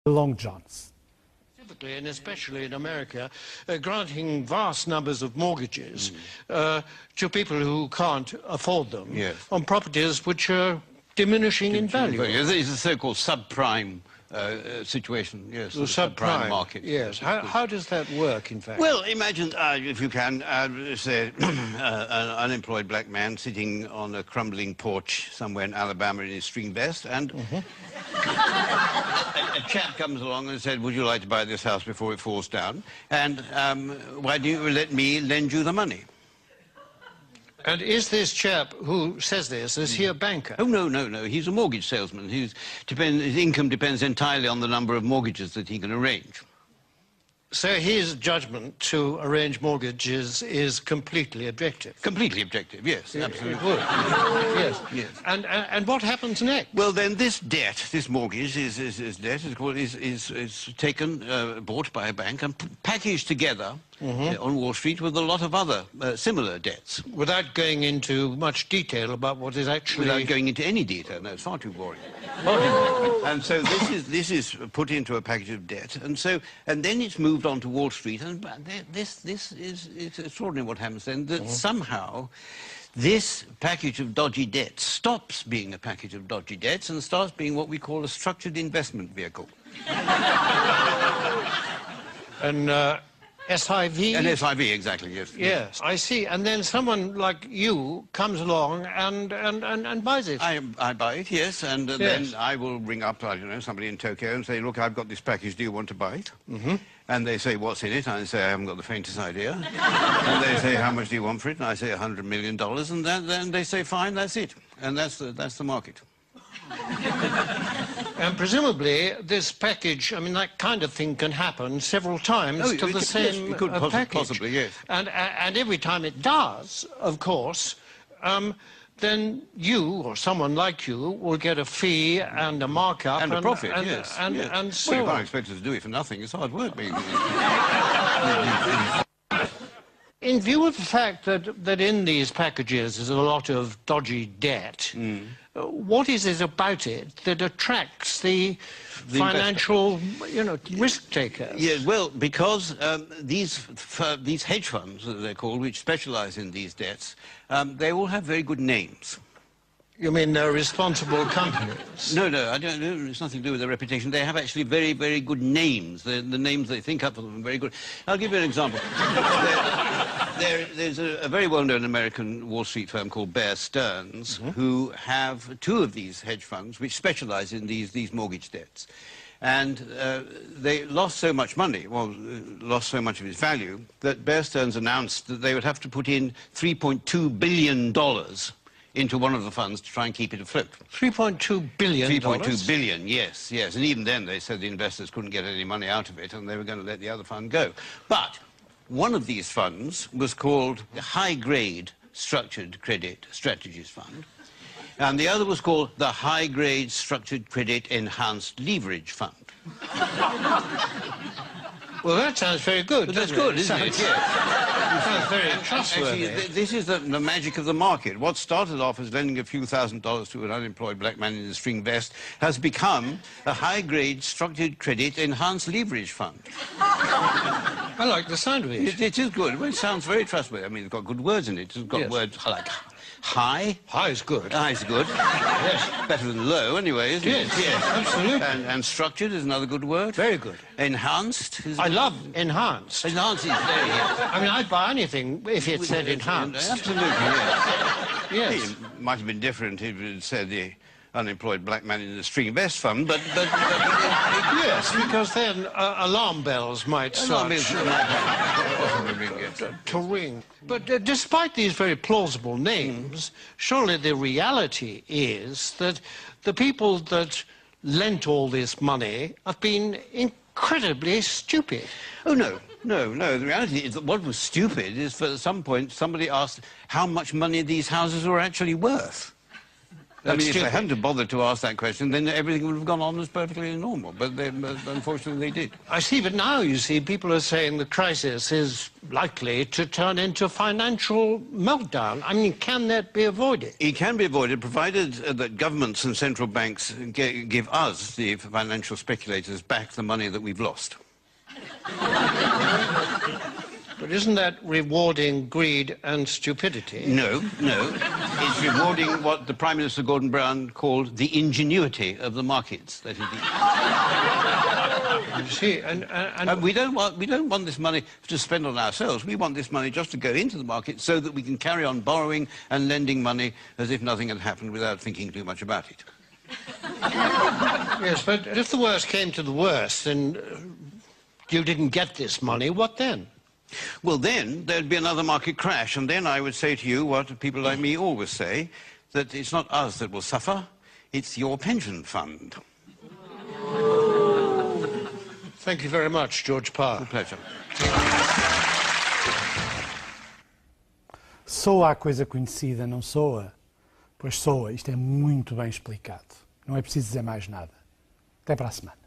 long johns. Typically, and especially in America, granting vast numbers of mortgages to people who can't afford them on properties which are diminishing in value. It's the so-called subprime situation, yes. The subprime market. Yes. How does that work, in fact? Well, imagine, if you can, say, an unemployed black man sitting on a crumbling porch somewhere in Alabama in his string vest, and a chap comes along and said, would you like to buy this house before it falls down? And why don't you let me lend you the money? And is this chap who says this, is he a banker? Oh, no. He's a mortgage salesman. His income depends entirely on the number of mortgages that he can arrange. So his judgment to arrange mortgages is completely objective? Completely objective, yes, absolutely. It would. Yes. Yes. And what happens next? Well, then this debt, this mortgage, is taken, bought by a bank and packaged together on Wall Street with a lot of other similar debts. Without going into much detail about what is actually... Without going into any detail, no, it's far too boring. And so this is put into a package of debt, and then it's moved on to Wall Street, and it's extraordinary what happens then, that somehow this package of dodgy debts stops being a package of dodgy debts and starts being what we call a structured investment vehicle. And SIV? An SIV, exactly, yes. Yes, I see. And then someone like you comes along and buys it. I buy it, yes, and then I will ring up, I don't know, somebody in Tokyo and say, look, I've got this package, do you want to buy it? And they say, what's in it? And I say, I haven't got the faintest idea. And they say, how much do you want for it? And I say, $100 million. And then they say, fine, that's it. And that's the market. And presumably, this package, I mean, that kind of thing can happen several times to the same package. Possibly, yes. And every time it does, of course, then you, or someone like you, will get a fee and a markup. And a profit, yes. And so well, you can't expect us to do it for nothing. It's hard work, maybe. In view of the fact that in these packages is a lot of dodgy debt, what is it about it that attracts the financial, risk takers? Yes, well, because these hedge funds, as they're called, which specialise in these debts, they all have very good names. You mean they're responsible companies? No, I don't know. It's nothing to do with their reputation. They have actually very, very good names. The names they think up for them are very good. I'll give you an example. There's a very well-known American Wall Street firm called Bear Stearns, who have two of these hedge funds which specialize in these mortgage debts. And they lost so much money, lost so much of its value, that Bear Stearns announced that they would have to put in $3.2 billion into one of the funds to try and keep it afloat. $3.2 billion? $3.2 billion, yes. And even then they said the investors couldn't get any money out of it and they were going to let the other fund go. But one of these funds was called the High Grade Structured Credit Strategies Fund, and the other was called the High Grade Structured Credit Enhanced Leverage Fund. Well, that sounds very good. That's good, isn't it? It sounds very trustworthy. Actually, this is the magic of the market. What started off as lending a few $1,000s to an unemployed black man in a string vest has become a high-grade structured credit enhanced leverage fund. I like the sound of it. It is good. Well, it sounds very trustworthy. I mean, it's got good words in it. It's got words like high. High is good. High is good. Yes. Better than low, anyway, isn't it? Yes, absolutely. And structured is another good word. Very good. Enhanced is... I love enhanced. Enhanced is very, yes. I mean, I'd buy anything if it said enhanced. Absolutely, yes. Yes. It might have been different if it said the unemployed black man in the string vest fund, but yes, because then alarm bells might start to ring. But despite these very plausible names, surely the reality is that the people that lent all this money have been incredibly stupid. Oh, no. The reality is that what was stupid is, at some point, somebody asked how much money these houses were actually worth. I mean, if they hadn't bothered to ask that question, then everything would have gone on as perfectly normal. But unfortunately, they did. I see, but now, you see, people are saying the crisis is likely to turn into financial meltdown. I mean, can that be avoided? It can be avoided, provided that governments and central banks give us, the financial speculators, back the money that we've lost. But isn't that rewarding greed and stupidity? No, no. It's rewarding what the Prime Minister Gordon Brown called the ingenuity of the markets. That is You see, and we don't want this money to spend on ourselves. We want this money just to go into the market so that we can carry on borrowing and lending money as if nothing had happened without thinking too much about it. Yes, but if the worst came to the worst and you didn't get this money, what then? Well, then there'd be another market crash, and then I would say to you what people like me always say, that it's not us that will suffer, it's your pension fund. Thank you very much, George Parr. A pleasure. Soa a coisa conhecida, não soa? Pois soa, isto é muito bem explicado. Não é preciso dizer mais nada. Até para a semana.